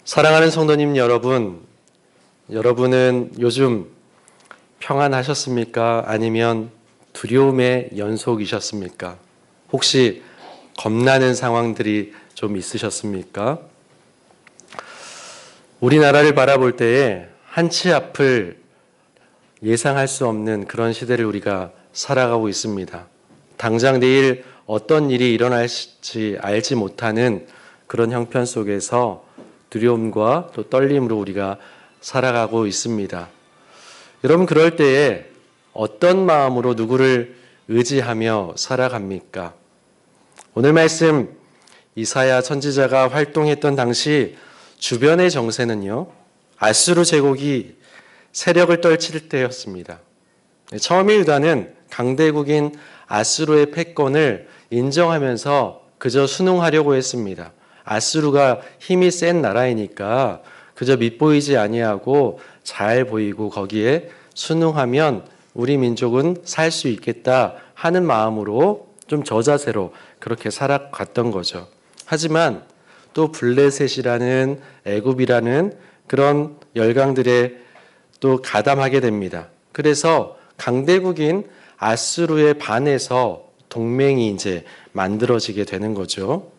사랑하는 성도님 여러분, 여러분은 요즘 평안하셨습니까? 아니면 두려움의 연속이셨습니까? 혹시 겁나는 상황들이 좀 있으셨습니까? 우리나라를 바라볼 때에 한치 앞을 예상할 수 없는 그런 시대를 우리가 살아가고 있습니다. 당장 내일 어떤 일이 일어날지 알지 못하는 그런 형편 속에서 두려움과 또 떨림으로 우리가 살아가고 있습니다. 여러분, 그럴 때에 어떤 마음으로 누구를 의지하며 살아갑니까? 오늘 말씀 이사야 선지자가 활동했던 당시 주변의 정세는요, 아수르 제국이 세력을 떨칠 때였습니다. 처음에 유다는 강대국인 아수르의 패권을 인정하면서 그저 순응하려고 했습니다. 아수르가 힘이 센 나라이니까 그저 밉보이지 아니하고 잘 보이고 거기에 순응하면 우리 민족은 살 수 있겠다 하는 마음으로 좀 저자세로 그렇게 살아갔던 거죠. 하지만 또 블레셋이라는 애굽이라는 그런 열강들에 또 가담하게 됩니다. 그래서 강대국인 아수르에 반해서 동맹이 이제 만들어지게 되는 거죠.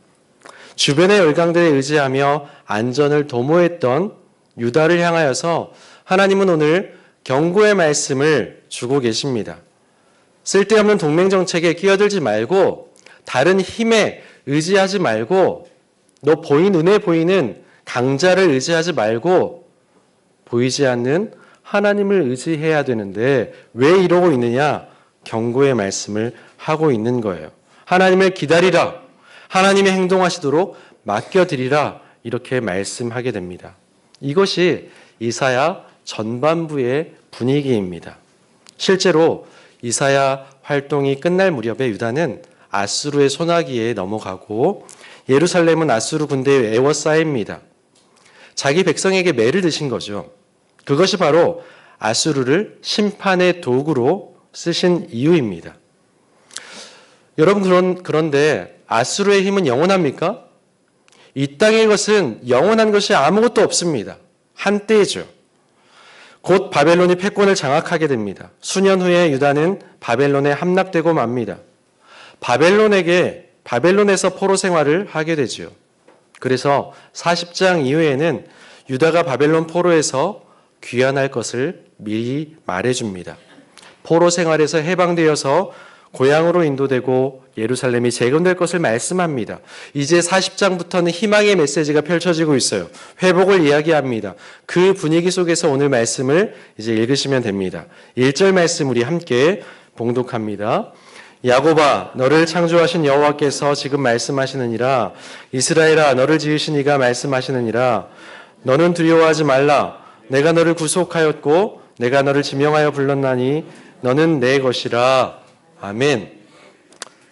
주변의 열강들에 의지하며 안전을 도모했던 유다를 향하여서 하나님은 오늘 경고의 말씀을 주고 계십니다. 쓸데없는 동맹 정책에 끼어들지 말고 다른 힘에 의지하지 말고 너 눈에 보이는 강자를 의지하지 말고 보이지 않는 하나님을 의지해야 되는데 왜 이러고 있느냐? 경고의 말씀을 하고 있는 거예요. 하나님을 기다리라. 하나님의 행동하시도록 맡겨드리라. 이렇게 말씀하게 됩니다. 이것이 이사야 전반부의 분위기입니다. 실제로 이사야 활동이 끝날 무렵에 유다는 아수르의 손아귀에 넘어가고 예루살렘은 아수르 군대에 에워싸입니다. 자기 백성에게 매를 드신 거죠. 그것이 바로 아수르를 심판의 도구로 쓰신 이유입니다. 여러분, 그런데 아수르의 힘은 영원합니까? 이 땅의 것은 영원한 것이 아무것도 없습니다. 한때죠. 곧 바벨론이 패권을 장악하게 됩니다. 수년 후에 유다는 바벨론에 함락되고 맙니다. 바벨론에서 포로 생활을 하게 되죠. 그래서 40장 이후에는 유다가 바벨론 포로에서 귀환할 것을 미리 말해줍니다. 포로 생활에서 해방되어서 고향으로 인도되고 예루살렘이 재건될 것을 말씀합니다. 이제 40장부터는 희망의 메시지가 펼쳐지고 있어요. 회복을 이야기합니다. 그 분위기 속에서 오늘 말씀을 이제 읽으시면 됩니다. 1절 말씀 우리 함께 봉독합니다. 야곱아, 너를 창조하신 여호와께서 지금 말씀하시느니라. 이스라엘아, 너를 지으신 이가 말씀하시느니라. 너는 두려워하지 말라. 내가 너를 구속하였고 내가 너를 지명하여 불렀나니 너는 내 것이라. 아멘.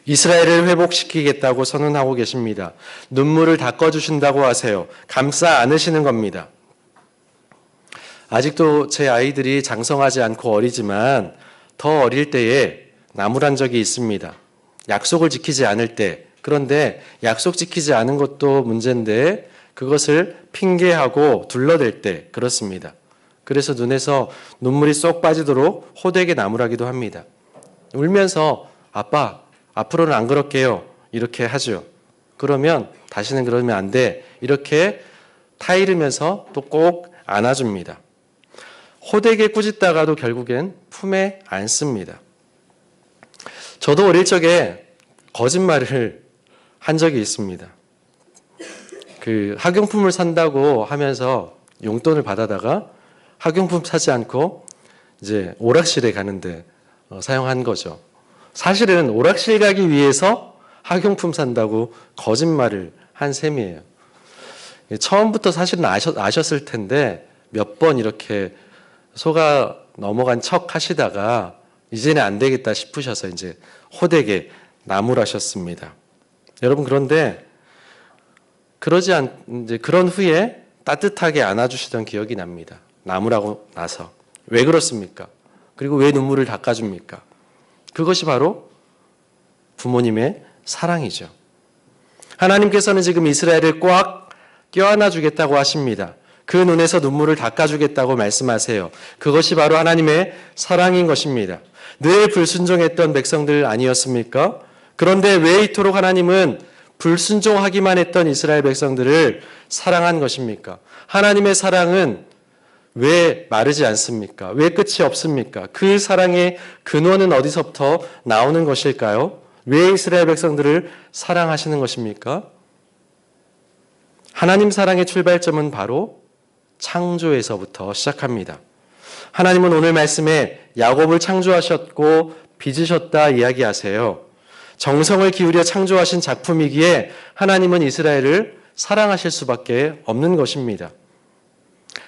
이스라엘을 회복시키겠다고 선언하고 계십니다. 눈물을 닦아주신다고 하세요. 감싸 안으시는 겁니다. 아직도 제 아이들이 장성하지 않고 어리지만 더 어릴 때에 나무란 적이 있습니다. 약속을 지키지 않을 때. 그런데 약속 지키지 않은 것도 문제인데 그것을 핑계하고 둘러댈 때 그렇습니다. 그래서 눈에서 눈물이 쏙 빠지도록 호되게 나무라기도 합니다. 울면서 아빠, 앞으로는 안 그럴게요. 이렇게 하죠. 그러면 다시는 그러면 안 돼. 이렇게 타이르면서 또 꼭 안아줍니다. 호되게 꾸짖다가도 결국엔 품에 안습니다. 저도 어릴 적에 거짓말을 한 적이 있습니다. 학용품을 산다고 하면서 용돈을 받아다가 학용품 사지 않고 이제 오락실에 가는데 사용한 거죠. 사실은 오락실 가기 위해서 학용품 산다고 거짓말을 한 셈이에요. 처음부터 사실은 아셨을 텐데 몇 번 이렇게 속아 넘어간 척 하시다가 이제는 안 되겠다 싶으셔서 이제 호되게 나무라셨습니다. 여러분, 그런데 이제 그런 후에 따뜻하게 안아주시던 기억이 납니다. 나무라고 나서. 왜 그렇습니까? 그리고 왜 눈물을 닦아줍니까? 그것이 바로 부모님의 사랑이죠. 하나님께서는 지금 이스라엘을 꽉 껴안아 주겠다고 하십니다. 그 눈에서 눈물을 닦아주겠다고 말씀하세요. 그것이 바로 하나님의 사랑인 것입니다. 늘 불순종했던 백성들 아니었습니까? 그런데 왜 이토록 하나님은 불순종하기만 했던 이스라엘 백성들을 사랑한 것입니까? 하나님의 사랑은 왜 마르지 않습니까? 왜 끝이 없습니까? 그 사랑의 근원은 어디서부터 나오는 것일까요? 왜 이스라엘 백성들을 사랑하시는 것입니까? 하나님 사랑의 출발점은 바로 창조에서부터 시작합니다. 하나님은 오늘 말씀에 야곱을 창조하셨고 빚으셨다 이야기하세요. 정성을 기울여 창조하신 작품이기에 하나님은 이스라엘을 사랑하실 수밖에 없는 것입니다.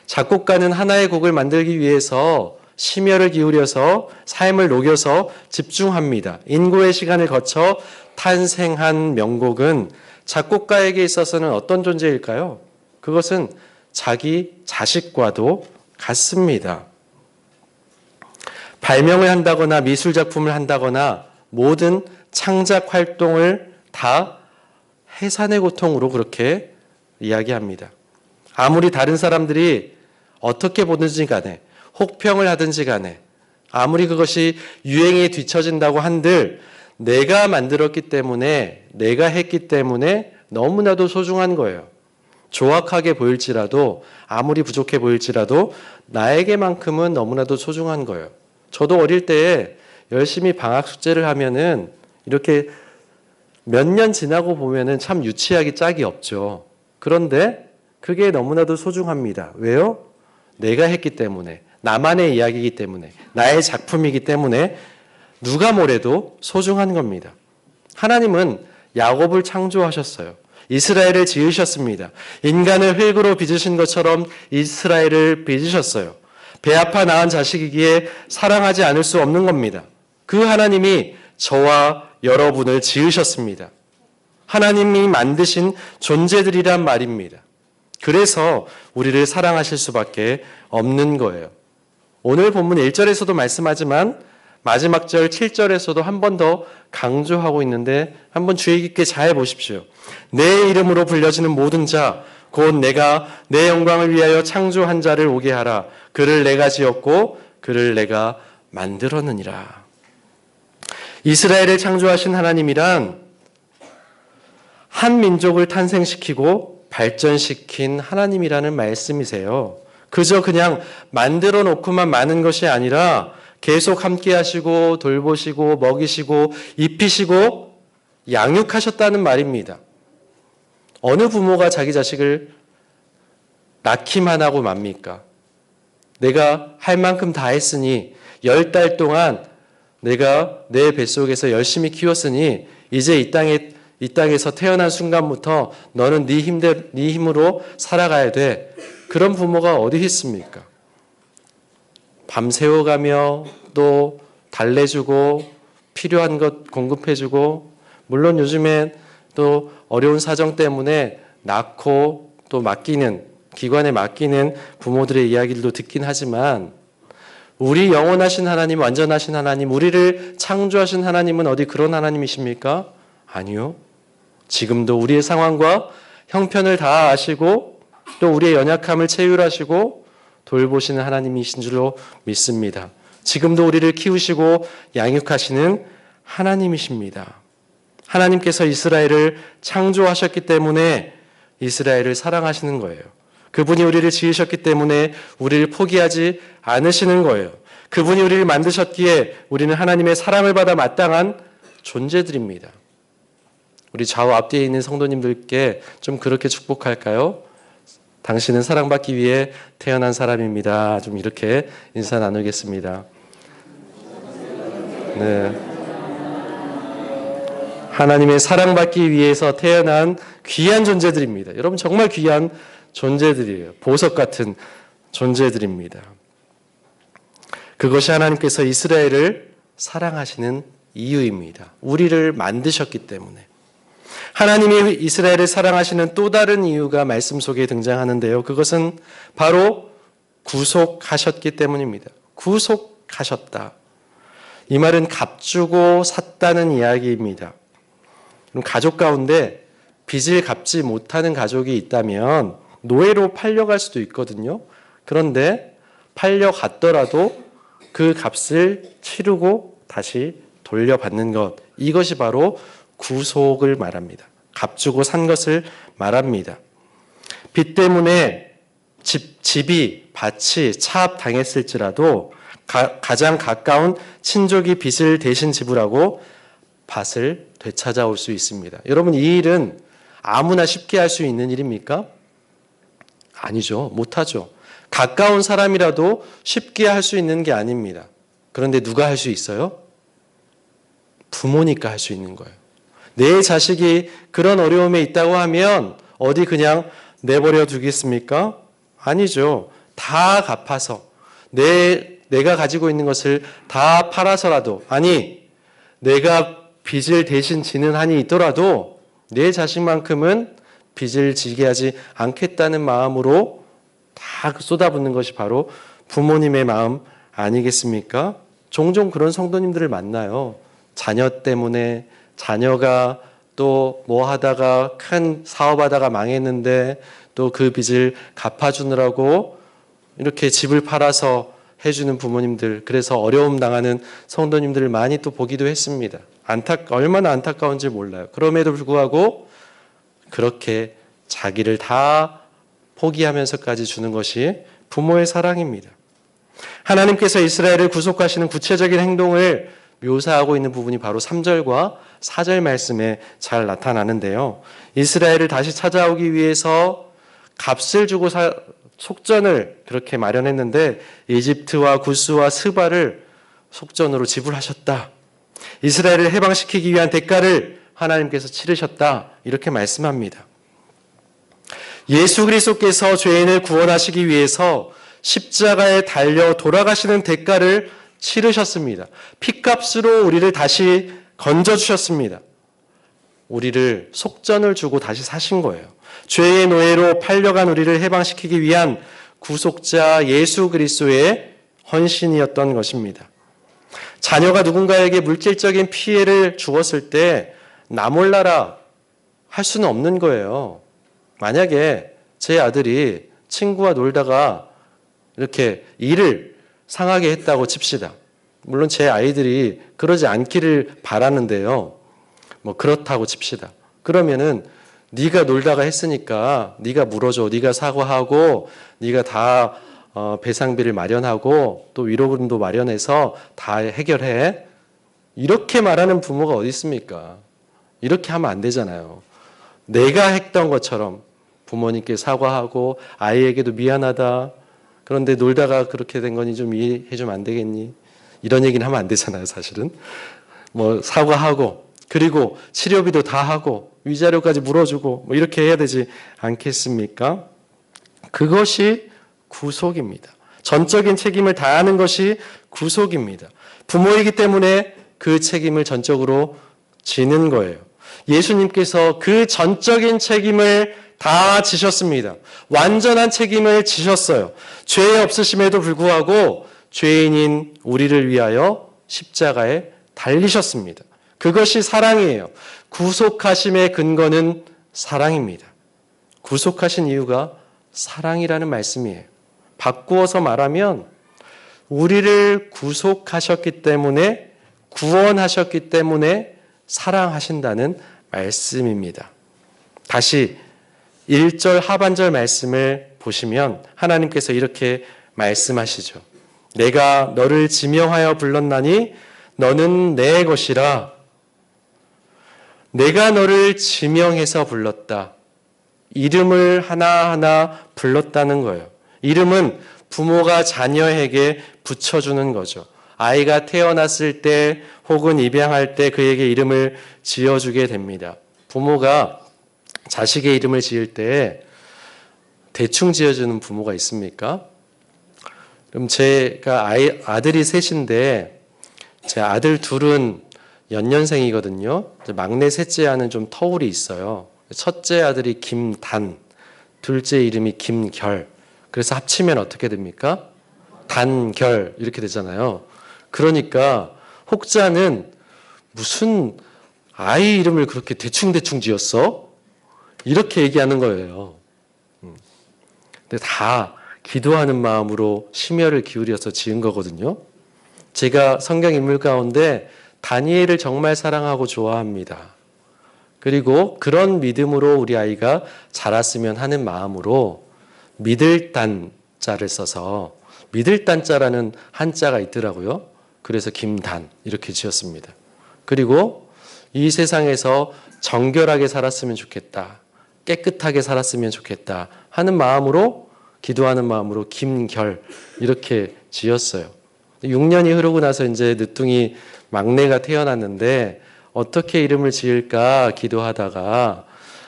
작곡가는 하나의 곡을 만들기 위해서 심혈을 기울여서 삶을 녹여서 집중합니다. 인고의 시간을 거쳐 탄생한 명곡은 작곡가에게 있어서는 어떤 존재일까요? 그것은 자기 자식과도 같습니다. 발명을 한다거나 미술 작품을 한다거나 모든 창작 활동을 다 해산의 고통으로 그렇게 이야기합니다. 아무리 다른 사람들이 어떻게 보든지 간에 혹평을 하든지 간에 아무리 그것이 유행에 뒤처진다고 한들 내가 만들었기 때문에 내가 했기 때문에 너무나도 소중한 거예요. 조악하게 보일지라도 아무리 부족해 보일지라도 나에게만큼은 너무나도 소중한 거예요. 저도 어릴 때에 열심히 방학 숙제를 하면은 이렇게 몇 년 지나고 보면은 참 유치하기 짝이 없죠. 그런데 그게 너무나도 소중합니다. 왜요? 내가 했기 때문에, 나만의 이야기이기 때문에, 나의 작품이기 때문에 누가 뭐래도 소중한 겁니다. 하나님은 야곱을 창조하셨어요. 이스라엘을 지으셨습니다. 인간을 흙으로 빚으신 것처럼 이스라엘을 빚으셨어요. 배 아파 낳은 자식이기에 사랑하지 않을 수 없는 겁니다. 그 하나님이 저와 여러분을 지으셨습니다. 하나님이 만드신 존재들이란 말입니다. 그래서 우리를 사랑하실 수밖에 없는 거예요. 오늘 본문 1절에서도 말씀하지만 마지막 절 7절에서도 한 번 더 강조하고 있는데 한번 주의 깊게 잘 보십시오. 내 이름으로 불려지는 모든 자, 곧 내가 내 영광을 위하여 창조한 자를 오게 하라. 그를 내가 지었고 그를 내가 만들었느니라. 이스라엘을 창조하신 하나님이란 한 민족을 탄생시키고 발전시킨 하나님이라는 말씀이세요. 그저 그냥 만들어 놓고만 마는 것이 아니라 계속 함께 하시고 돌보시고 먹이시고 입히시고 양육하셨다는 말입니다. 어느 부모가 자기 자식을 낳기만 하고 맙니까? 내가 할 만큼 다 했으니 10달 동안 내가 내 뱃속에서 열심히 키웠으니 이제 이 땅에서 태어난 순간부터 너는 네 힘으로 살아가야 돼. 그런 부모가 어디 있습니까? 밤새워가며 또 달래주고 필요한 것 공급해주고 물론 요즘엔 또 어려운 사정 때문에 낳고 또 맡기는 기관에 맡기는 부모들의 이야기들도 듣긴 하지만 우리 영원하신 하나님, 완전하신 하나님, 우리를 창조하신 하나님은 어디 그런 하나님이십니까? 아니요. 지금도 우리의 상황과 형편을 다 아시고 또 우리의 연약함을 체휼하시고 돌보시는 하나님이신 줄로 믿습니다. 지금도 우리를 키우시고 양육하시는 하나님이십니다. 하나님께서 이스라엘을 창조하셨기 때문에 이스라엘을 사랑하시는 거예요. 그분이 우리를 지으셨기 때문에 우리를 포기하지 않으시는 거예요. 그분이 우리를 만드셨기에 우리는 하나님의 사랑을 받아 마땅한 존재들입니다. 우리 좌우 앞뒤에 있는 성도님들께 좀 그렇게 축복할까요? 당신은 사랑받기 위해 태어난 사람입니다. 좀 이렇게 인사 나누겠습니다. 네. 하나님의 사랑받기 위해서 태어난 귀한 존재들입니다. 여러분 정말 귀한 존재들이에요. 보석 같은 존재들입니다. 그것이 하나님께서 이스라엘을 사랑하시는 이유입니다. 우리를 만드셨기 때문에. 하나님이 이스라엘을 사랑하시는 또 다른 이유가 말씀 속에 등장하는데요. 그것은 바로 구속하셨기 때문입니다. 구속하셨다. 이 말은 값주고 샀다는 이야기입니다. 가족 가운데 빚을 갚지 못하는 가족이 있다면 노예로 팔려갈 수도 있거든요. 그런데 팔려갔더라도 그 값을 치르고 다시 돌려받는 것, 이것이 바로 구속을 말합니다. 값주고 산 것을 말합니다. 빚 때문에 집이, 밭이 차압당했을지라도 가장 가까운 친족이 빚을 대신 지불하고 밭을 되찾아올 수 있습니다. 여러분, 이 일은 아무나 쉽게 할 수 있는 일입니까? 아니죠. 못하죠. 가까운 사람이라도 쉽게 할 수 있는 게 아닙니다. 그런데 누가 할 수 있어요? 부모니까 할 수 있는 거예요. 내 자식이 그런 어려움에 있다고 하면 어디 그냥 내버려 두겠습니까? 아니죠. 다 갚아서 내가 가지고 있는 것을 다 팔아서라도, 아니 내가 빚을 대신 지는 한이 있더라도 내 자식만큼은 빚을 지게 하지 않겠다는 마음으로 다 쏟아붓는 것이 바로 부모님의 마음 아니겠습니까? 종종 그런 성도님들을 만나요. 자녀 때문에 자녀가 또 뭐 하다가 큰 사업하다가 망했는데 또 그 빚을 갚아주느라고 이렇게 집을 팔아서 해주는 부모님들, 그래서 어려움 당하는 성도님들을 많이 또 보기도 했습니다. 얼마나 안타까운지 몰라요. 그럼에도 불구하고 그렇게 자기를 다 포기하면서까지 주는 것이 부모의 사랑입니다. 하나님께서 이스라엘을 구속하시는 구체적인 행동을 묘사하고 있는 부분이 바로 3절과 4절 말씀에 잘 나타나는데요. 이스라엘을 다시 찾아오기 위해서 값을 주고 속전을 그렇게 마련했는데 이집트와 구스와 스바를 속전으로 지불하셨다. 이스라엘을 해방시키기 위한 대가를 하나님께서 치르셨다. 이렇게 말씀합니다. 예수 그리스도께서 죄인을 구원하시기 위해서 십자가에 달려 돌아가시는 대가를 치르셨습니다. 피값으로 우리를 다시 건져주셨습니다. 우리를 속전을 주고 다시 사신 거예요. 죄의 노예로 팔려간 우리를 해방시키기 위한 구속자 예수 그리스도의 헌신이었던 것입니다. 자녀가 누군가에게 물질적인 피해를 주었을 때 나 몰라라 할 수는 없는 거예요. 만약에 제 아들이 친구와 놀다가 이렇게 일을 상하게 했다고 칩시다. 물론 제 아이들이 그러지 않기를 바라는데요. 뭐 그렇다고 칩시다. 그러면은 네가 놀다가 했으니까 네가 물어줘, 네가 사과하고 네가 다 배상비를 마련하고 또 위로금도 마련해서 다 해결해. 이렇게 말하는 부모가 어디 있습니까? 이렇게 하면 안 되잖아요. 내가 했던 것처럼 부모님께 사과하고 아이에게도 미안하다. 그런데 놀다가 그렇게 된 거니 좀 이해해 주면 안 되겠니? 이런 얘기는 하면 안 되잖아요, 사실은. 뭐 사과하고 그리고 치료비도 다 하고 위자료까지 물어주고 뭐 이렇게 해야 되지 않겠습니까? 그것이 구속입니다. 전적인 책임을 다하는 것이 구속입니다. 부모이기 때문에 그 책임을 전적으로 지는 거예요. 예수님께서 그 전적인 책임을 다 지셨습니다. 완전한 책임을 지셨어요. 죄 없으심에도 불구하고 죄인인 우리를 위하여 십자가에 달리셨습니다. 그것이 사랑이에요. 구속하심의 근거는 사랑입니다. 구속하신 이유가 사랑이라는 말씀이에요. 바꾸어서 말하면 우리를 구속하셨기 때문에, 구원하셨기 때문에 사랑하신다는 말씀입니다. 다시 1절 하반절 말씀을 보시면 하나님께서 이렇게 말씀하시죠. 내가 너를 지명하여 불렀나니 너는 내 것이라. 내가 너를 지명해서 불렀다. 이름을 하나하나 불렀다는 거예요. 이름은 부모가 자녀에게 붙여주는 거죠. 아이가 태어났을 때 혹은 입양할 때 그에게 이름을 지어주게 됩니다. 부모가 자식의 이름을 지을 때 대충 지어주는 부모가 있습니까? 그럼 제가 아들이 셋인데 제 아들 둘은 연년생이거든요. 막내 셋째 아는 좀 터울이 있어요. 첫째 아들이 김단, 둘째 이름이 김결. 그래서 합치면 어떻게 됩니까? 단결 이렇게 되잖아요. 그러니까 혹자는 무슨 아이 이름을 그렇게 대충대충 지었어? 이렇게 얘기하는 거예요. 근데 다 기도하는 마음으로 심혈을 기울여서 지은 거거든요. 제가 성경 인물 가운데 다니엘을 정말 사랑하고 좋아합니다. 그리고 그런 믿음으로 우리 아이가 자랐으면 하는 마음으로 믿을 단자를 써서 믿을 단자라는 한자가 있더라고요. 그래서 김단 이렇게 지었습니다. 그리고 이 세상에서 정결하게 살았으면 좋겠다. 깨끗하게 살았으면 좋겠다 하는 마음으로 기도하는 마음으로 김결 이렇게 지었어요. 6년이 흐르고 나서 이제 늦둥이 막내가 태어났는데 어떻게 이름을 지을까 기도하다가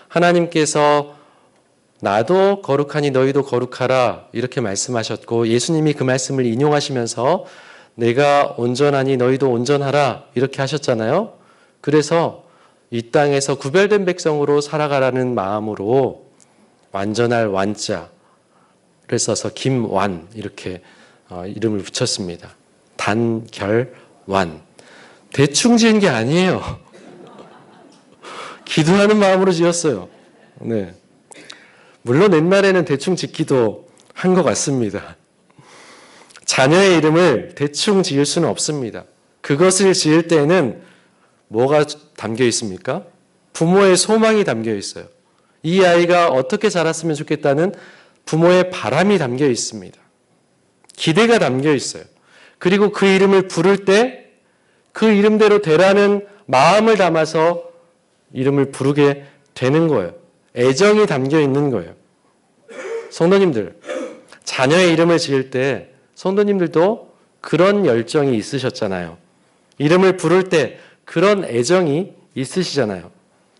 하나님께서 나도 거룩하니 너희도 거룩하라 이렇게 말씀하셨고 예수님이 그 말씀을 인용하시면서 내가 온전하니 너희도 온전하라 이렇게 하셨잖아요. 그래서 이 땅에서 구별된 백성으로 살아가라는 마음으로 완전할 완자를 써서 김완 이렇게 이름을 붙였습니다. 단결완. 대충 지은 게 아니에요. 기도하는 마음으로 지었어요. 네. 물론 옛날에는 대충 짓기도 한 것 같습니다. 자녀의 이름을 대충 지을 수는 없습니다. 그것을 지을 때에는 뭐가 담겨 있습니까? 부모의 소망이 담겨 있어요. 이 아이가 어떻게 자랐으면 좋겠다는 부모의 바람이 담겨 있습니다. 기대가 담겨 있어요. 그리고 그 이름을 부를 때 그 이름대로 되라는 마음을 담아서 이름을 부르게 되는 거예요. 애정이 담겨 있는 거예요. 성도님들, 자녀의 이름을 지을 때 성도님들도 그런 열정이 있으셨잖아요. 이름을 부를 때 그런 애정이 있으시잖아요.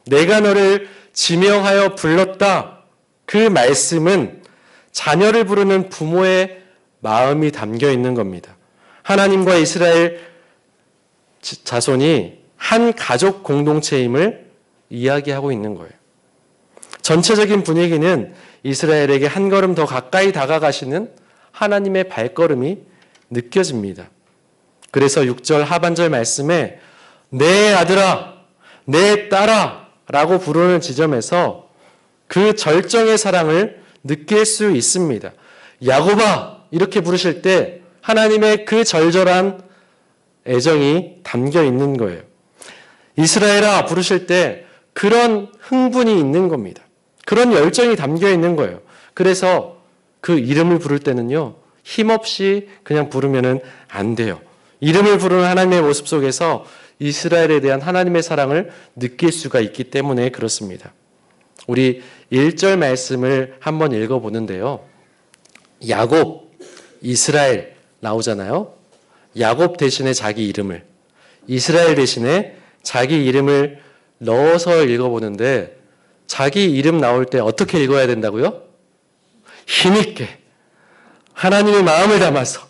내가 너를 지명하여 불렀다. 그 말씀은 자녀를 부르는 부모의 마음이 담겨 있는 겁니다. 하나님과 이스라엘 자손이 한 가족 공동체임을 이야기하고 있는 거예요. 전체적인 분위기는 이스라엘에게 한 걸음 더 가까이 다가가시는 하나님의 발걸음이 느껴집니다. 그래서 6절 하반절 말씀에 내 아들아, 내 딸아 라고 부르는 지점에서 그 절정의 사랑을 느낄 수 있습니다. 야곱아 이렇게 부르실 때 하나님의 그 절절한 애정이 담겨 있는 거예요. 이스라엘아 부르실 때 그런 흥분이 있는 겁니다. 그런 열정이 담겨 있는 거예요. 그래서 그 이름을 부를 때는요, 힘없이 그냥 부르면 안 돼요. 이름을 부르는 하나님의 모습 속에서 이스라엘에 대한 하나님의 사랑을 느낄 수가 있기 때문에 그렇습니다. 우리 1절 말씀을 한번 읽어보는데요. 야곱, 이스라엘 나오잖아요. 야곱 대신에 자기 이름을, 이스라엘 대신에 자기 이름을 넣어서 읽어보는데 자기 이름 나올 때 어떻게 읽어야 된다고요? 힘있게 하나님의 마음을 담아서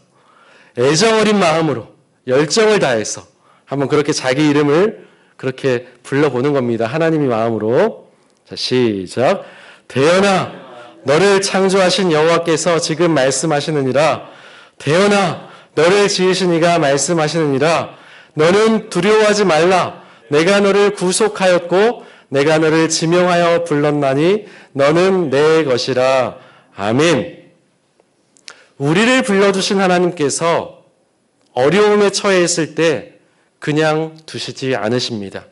애정 어린 마음으로 열정을 다해서 한번 그렇게 자기 이름을 그렇게 불러보는 겁니다. 하나님의 마음으로. 자, 시작. 대언아 너를 창조하신 여호와께서 지금 말씀하시느니라. 대언아 너를 지으신 이가 말씀하시느니라. 너는 두려워하지 말라. 내가 너를 구속하였고 내가 너를 지명하여 불렀나니 너는 내 것이라. 아멘. 우리를 불러주신 하나님께서 어려움에 처해 있을 때 그냥 두시지 않으십니다.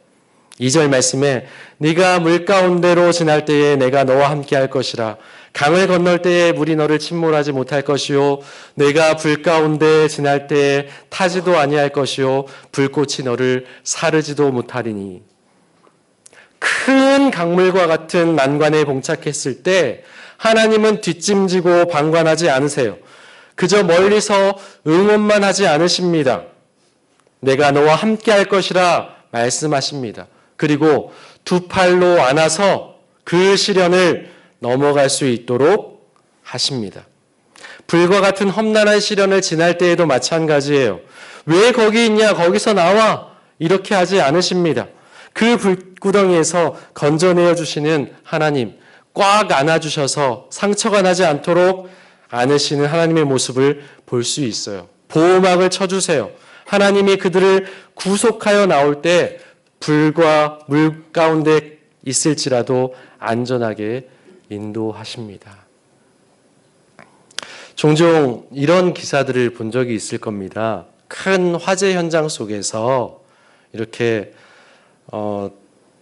2절 말씀에 네가 물 가운데로 지날 때에 내가 너와 함께 할 것이라. 강을 건널 때에 물이 너를 침몰하지 못할 것이요 내가 불 가운데 지날 때에 타지도 아니할 것이요 불꽃이 너를 사르지도 못하리니. 큰 강물과 같은 난관에 봉착했을 때 하나님은 뒷짐지고 방관하지 않으세요. 그저 멀리서 응원만 하지 않으십니다. 내가 너와 함께 할 것이라 말씀하십니다. 그리고 두 팔로 안아서 그 시련을 넘어갈 수 있도록 하십니다. 불과 같은 험난한 시련을 지날 때에도 마찬가지예요. 왜 거기 있냐? 거기서 나와! 이렇게 하지 않으십니다. 그 불구덩이에서 건져내어 주시는 하나님, 꽉 안아주셔서 상처가 나지 않도록 안으시는 하나님의 모습을 볼 수 있어요. 보호막을 쳐주세요. 하나님이 그들을 구속하여 나올 때 불과 물 가운데 있을지라도 안전하게 인도하십니다. 종종 이런 기사들을 본 적이 있을 겁니다. 큰 화재 현장 속에서 이렇게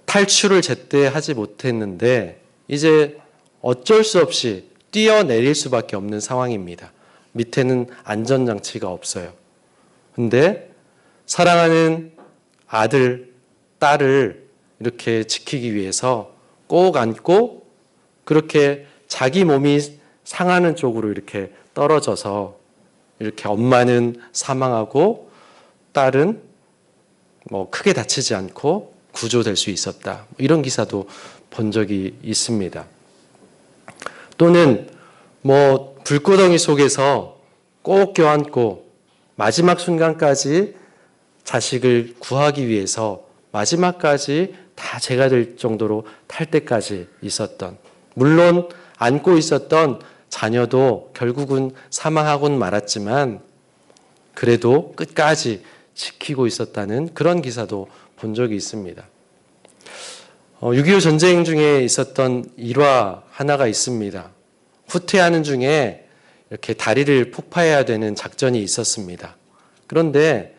탈출을 제때 하지 못했는데 이제 어쩔 수 없이 뛰어내릴 수밖에 없는 상황입니다. 밑에는 안전장치가 없어요. 근데 사랑하는 아들, 딸을 이렇게 지키기 위해서 꼭 안고 그렇게 자기 몸이 상하는 쪽으로 이렇게 떨어져서 이렇게 엄마는 사망하고 딸은 크게 다치지 않고 구조될 수 있었다. 이런 기사도 본 적이 있습니다. 또는 불구덩이 속에서 꼭 껴안고 마지막 순간까지 자식을 구하기 위해서 마지막까지 다 제가 될 정도로 탈 때까지 있었던, 물론 안고 있었던 자녀도 결국은 사망하고는 말았지만 그래도 끝까지 지키고 있었다는 그런 기사도 본 적이 있습니다. 6.25 전쟁 중에 있었던 일화 하나가 있습니다. 후퇴하는 중에 이렇게 다리를 폭파해야 되는 작전이 있었습니다. 그런데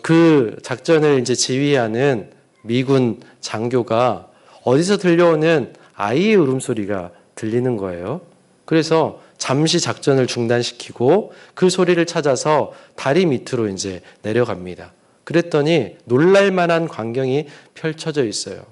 그 작전을 이제 지휘하는 미군 장교가 어디서 들려오는 아이의 울음소리가 들리는 거예요. 그래서 잠시 작전을 중단시키고 그 소리를 찾아서 다리 밑으로 이제 내려갑니다. 그랬더니 놀랄 만한 광경이 펼쳐져 있어요.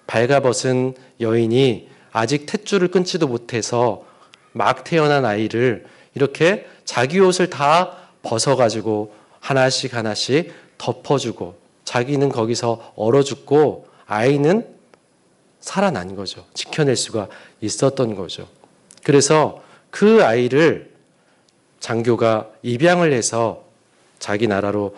발가벗은 여인이 아직 탯줄을 끊지도 못해서 막 태어난 아이를 이렇게 자기 옷을 다 벗어가지고 하나씩 하나씩 덮어주고 자기는 거기서 얼어 죽고 아이는 살아난 거죠. 지켜낼 수가 있었던 거죠. 그래서 그 아이를 장교가 입양을 해서 자기 나라로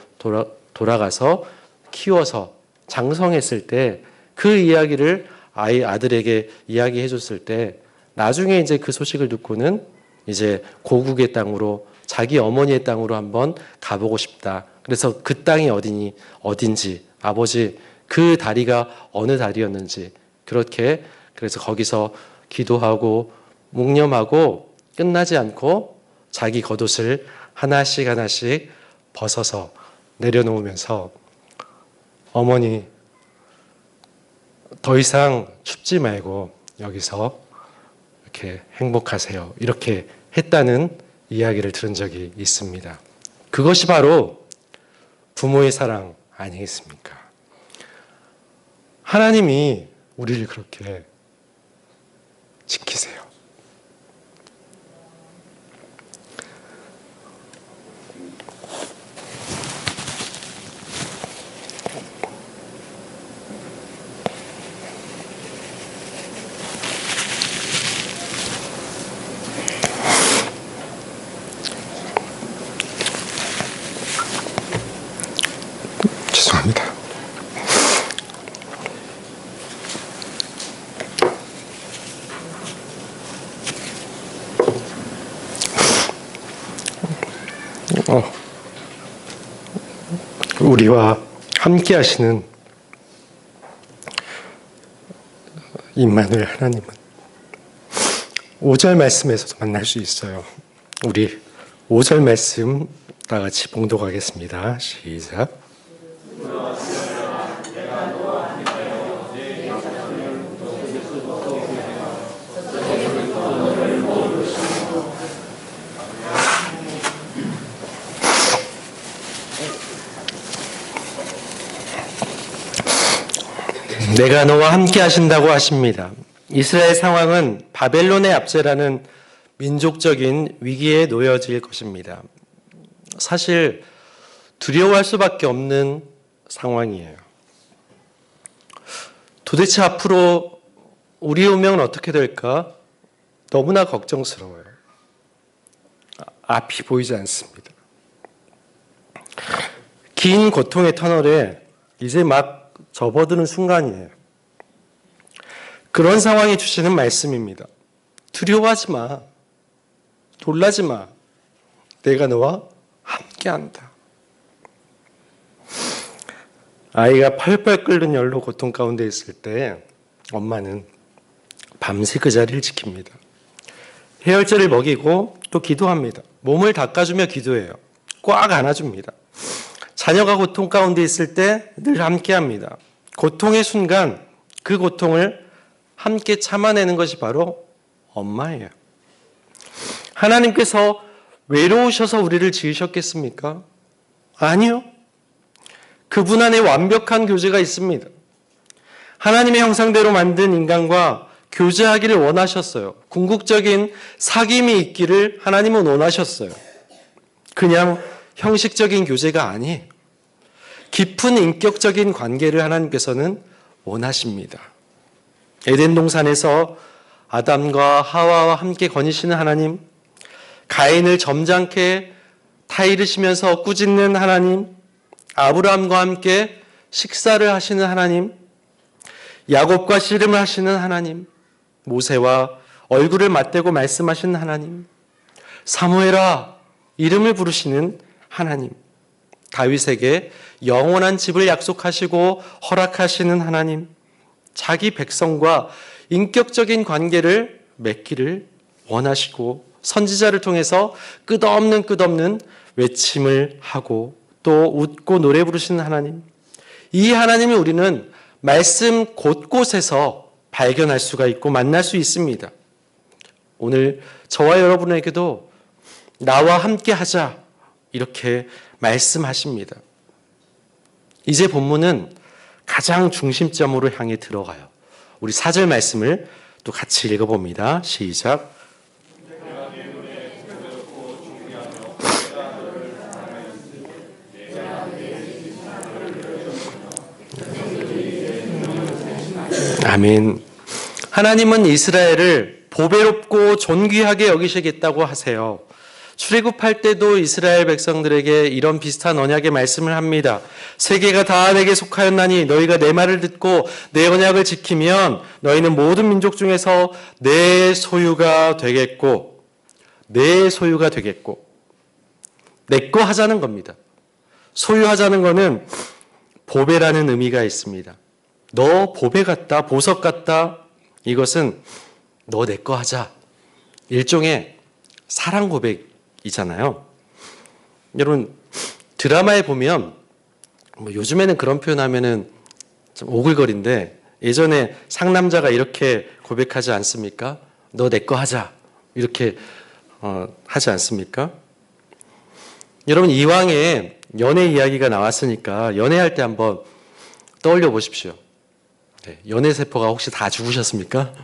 돌아가서 키워서 장성했을 때 그 이야기를 아들에게 이야기해 줬을 때 나중에 이제 그 소식을 듣고는 이제 고국의 땅으로 자기 어머니의 땅으로 한번 가보고 싶다. 그래서 그 땅이 어딘지 아버지 그 다리가 어느 다리였는지 그렇게 그래서 거기서 기도하고 묵념하고 끝나지 않고 자기 겉옷을 하나씩 하나씩 벗어서 내려놓으면서 어머니 더 이상 춥지 말고 여기서 이렇게 행복하세요. 이렇게 했다는 이야기를 들은 적이 있습니다. 그것이 바로 부모의 사랑 아니겠습니까? 하나님이 우리를 그렇게 지키세요. 죄송합니다. 우리와 함께 하시는 임마누엘 하나님은 5절 말씀에서도 만날 수 있어요. 우리 5절 말씀 다 같이 봉독하겠습니다. 시작. 내가 너와 함께 하신다고 하십니다. 이스라엘 상황은 바벨론의 압제라는 민족적인 위기에 놓여질 것입니다. 사실 두려워할 수밖에 없는 상황이에요. 도대체 앞으로 우리 운명은 어떻게 될까? 너무나 걱정스러워요. 앞이 보이지 않습니다. 긴 고통의 터널에 이제 막 접어드는 순간이에요. 그런 상황이 주시는 말씀입니다. 두려워하지 마. 놀라지 마. 내가 너와 함께한다. 아이가 펄펄 끓는 열로 고통 가운데 있을 때 엄마는 밤새 그 자리를 지킵니다. 해열제를 먹이고 또 기도합니다. 몸을 닦아주며 기도해요. 꽉 안아줍니다. 자녀가 고통 가운데 있을 때 늘 함께합니다. 고통의 순간 그 고통을 함께 참아내는 것이 바로 엄마예요. 하나님께서 외로우셔서 우리를 지으셨겠습니까? 아니요. 그분 안에 완벽한 교제가 있습니다. 하나님의 형상대로 만든 인간과 교제하기를 원하셨어요. 궁극적인 사귐이 있기를 하나님은 원하셨어요. 그냥 형식적인 교제가 아니에요. 깊은 인격적인 관계를 하나님께서는 원하십니다. 에덴 동산에서 아담과 하와와 함께 거니시는 하나님, 가인을 점잖게 타이르시면서 꾸짖는 하나님, 아브라함과 함께 식사를 하시는 하나님, 야곱과 씨름을 하시는 하나님, 모세와 얼굴을 맞대고 말씀하시는 하나님, 사무엘아 이름을 부르시는 하나님, 다윗에게 영원한 집을 약속하시고 허락하시는 하나님, 자기 백성과 인격적인 관계를 맺기를 원하시고 선지자를 통해서 끝없는 외침을 하고 또 웃고 노래 부르시는 하나님, 이 하나님을 우리는 말씀 곳곳에서 발견할 수가 있고 만날 수 있습니다. 오늘 저와 여러분에게도 나와 함께 하자 이렇게 말씀하십니다. 이제 본문은 가장 중심점으로 향해 들어가요. 우리 4절 말씀을 또 같이 읽어봅니다. 시작. 아멘. 하나님은 이스라엘을 보배롭고 존귀하게 여기시겠다고 하세요. 출애굽할 때도 이스라엘 백성들에게 이런 비슷한 언약의 말씀을 합니다. 세계가 다 내게 속하였나니 너희가 내 말을 듣고 내 언약을 지키면 너희는 모든 민족 중에서 내 소유가 되겠고 내 거 하자는 겁니다. 소유하자는 거는 보배라는 의미가 있습니다. 너 보배 같다, 보석 같다. 이것은 너 내 거 하자. 일종의 사랑 고백이잖아요. 여러분 드라마에 보면 요즘에는 그런 표현하면은 좀 오글거린데 예전에 상남자가 이렇게 고백하지 않습니까? 너 내 거 하자. 이렇게 하지 않습니까? 여러분 이왕에 연애 이야기가 나왔으니까 연애할 때 한번 떠올려 보십시오. 네, 연애 세포가 혹시 다 죽으셨습니까?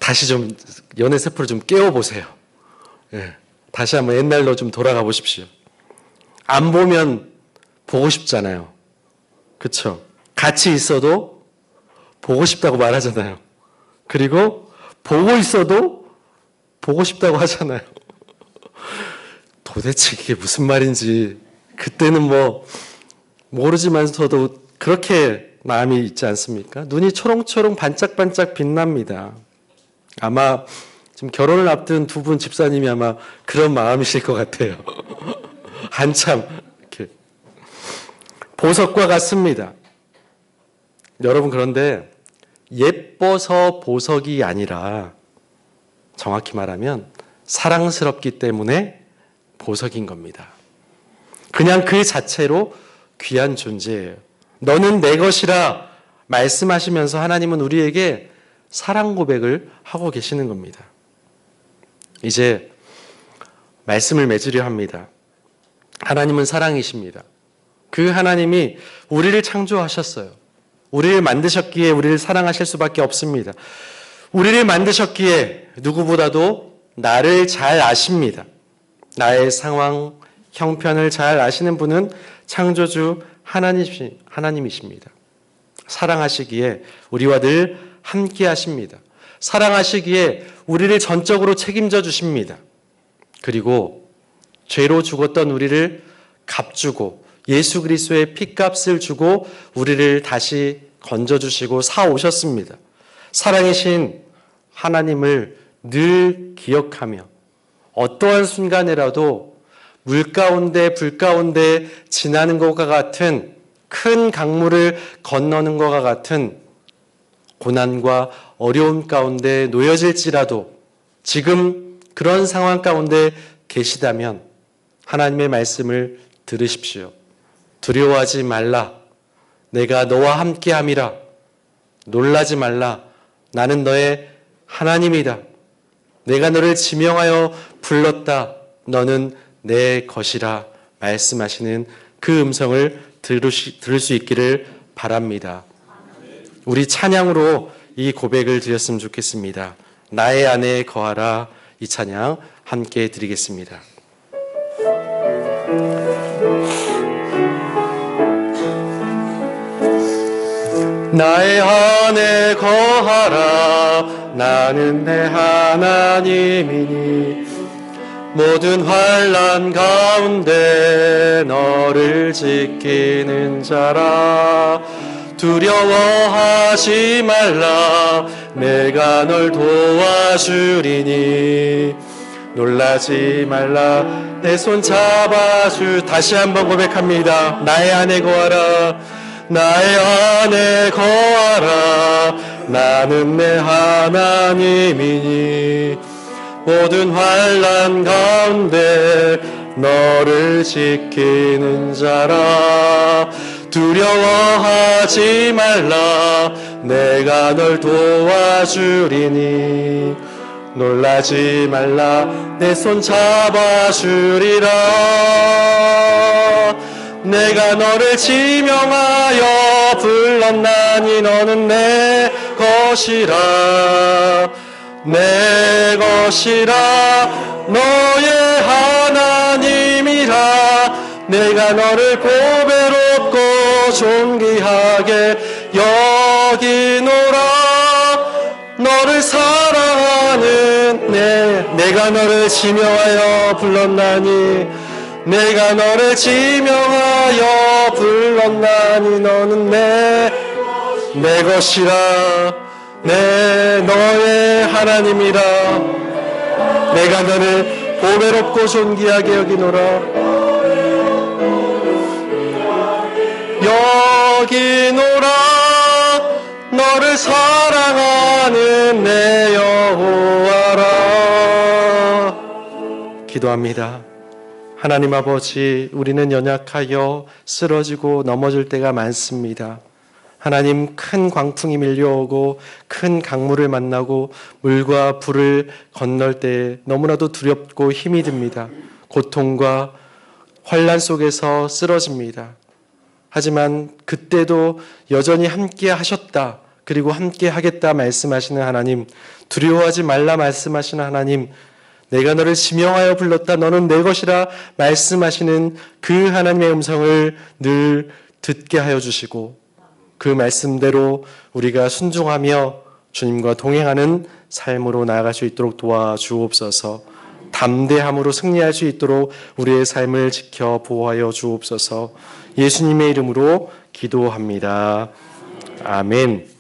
다시 좀 연애 세포를 좀 깨워보세요. 네, 다시 한번 옛날로 좀 돌아가 보십시오. 안 보면 보고 싶잖아요. 그렇죠? 같이 있어도 보고 싶다고 말하잖아요. 그리고 보고 있어도 보고 싶다고 하잖아요. 도대체 이게 무슨 말인지 그때는 모르지만서도 그렇게 마음이 있지 않습니까? 눈이 초롱초롱 반짝반짝 빛납니다. 아마 지금 결혼을 앞둔 두 분 집사님이 아마 그런 마음이실 것 같아요. 한참 이렇게 보석과 같습니다. 여러분 그런데 예뻐서 보석이 아니라 정확히 말하면 사랑스럽기 때문에 보석인 겁니다. 그냥 그 자체로 귀한 존재예요. 너는 내 것이라 말씀하시면서 하나님은 우리에게 사랑 고백을 하고 계시는 겁니다. 이제 말씀을 맺으려 합니다. 하나님은 사랑이십니다. 그 하나님이 우리를 창조하셨어요. 우리를 만드셨기에 우리를 사랑하실 수밖에 없습니다. 우리를 만드셨기에 누구보다도 나를 잘 아십니다. 나의 상황, 형편을 잘 아시는 분은 창조주 하나님이십니다. 사랑하시기에 우리와 늘 함께 하십니다. 사랑하시기에 우리를 전적으로 책임져 주십니다. 그리고 죄로 죽었던 우리를 값주고 예수 그리스도의 핏값을 주고 우리를 다시 건져주시고 사오셨습니다. 사랑이신 하나님을 늘 기억하며 어떠한 순간에라도 물 가운데 불 가운데 지나는 것과 같은 큰 강물을 건너는 것과 같은 고난과 어려움 가운데 놓여질지라도 지금 그런 상황 가운데 계시다면 하나님의 말씀을 들으십시오. 두려워하지 말라. 내가 너와 함께함이라. 놀라지 말라. 나는 너의 하나님이다. 내가 너를 지명하여 불렀다. 너는 내 것이라 말씀하시는 그 음성을 들을 수 있기를 바랍니다. 우리 찬양으로 이 고백을 드렸으면 좋겠습니다. 나의 안에 거하라. 이 찬양 함께 드리겠습니다. 나의 안에 거하라. 나는 내 하나님이니 모든 환난 가운데 너를 지키는 자라. 두려워하지 말라. 내가 널 도와주리니 놀라지 말라. 내 손 잡아주. 다시 한번 고백합니다. 나의 안에 거하라. 나의 안에 거하라. 나는 내 하나님이니 모든 환난 가운데 너를 지키는 자라. 두려워하지 말라. 내가 널 도와주리니 놀라지 말라. 내 손 잡아주리라. 내가 너를 지명하여 불렀나니 너는 내 것이라. 내 것이라. 너의 하나님이라. 내가 너를 보배롭고 존귀하게 여기노라. 너를 사랑하는 내가 너를 지명하여 불렀나니 내가 너를 지명하여 불렀나니 너는 내 것이라. 너의 하나님이라. 내가 너를 보배롭고 존귀하게 여기노라. 여기노라. 너를 사랑하는 내 여호와라. 기도합니다. 하나님 아버지, 우리는 연약하여 쓰러지고 넘어질 때가 많습니다. 하나님, 큰 광풍이 밀려오고 큰 강물을 만나고 물과 불을 건널 때 너무나도 두렵고 힘이 듭니다. 고통과 환난 속에서 쓰러집니다. 하지만 그때도 여전히 함께 하셨다. 그리고 함께 하겠다 말씀하시는 하나님, 두려워하지 말라 말씀하시는 하나님, 내가 너를 지명하여 불렀다. 너는 내 것이라 말씀하시는 그 하나님의 음성을 늘 듣게 하여 주시고 그 말씀대로 우리가 순종하며 주님과 동행하는 삶으로 나아갈 수 있도록 도와주옵소서. 담대함으로 승리할 수 있도록 우리의 삶을 지켜 보호하여 주옵소서. 예수님의 이름으로 기도합니다. 아멘.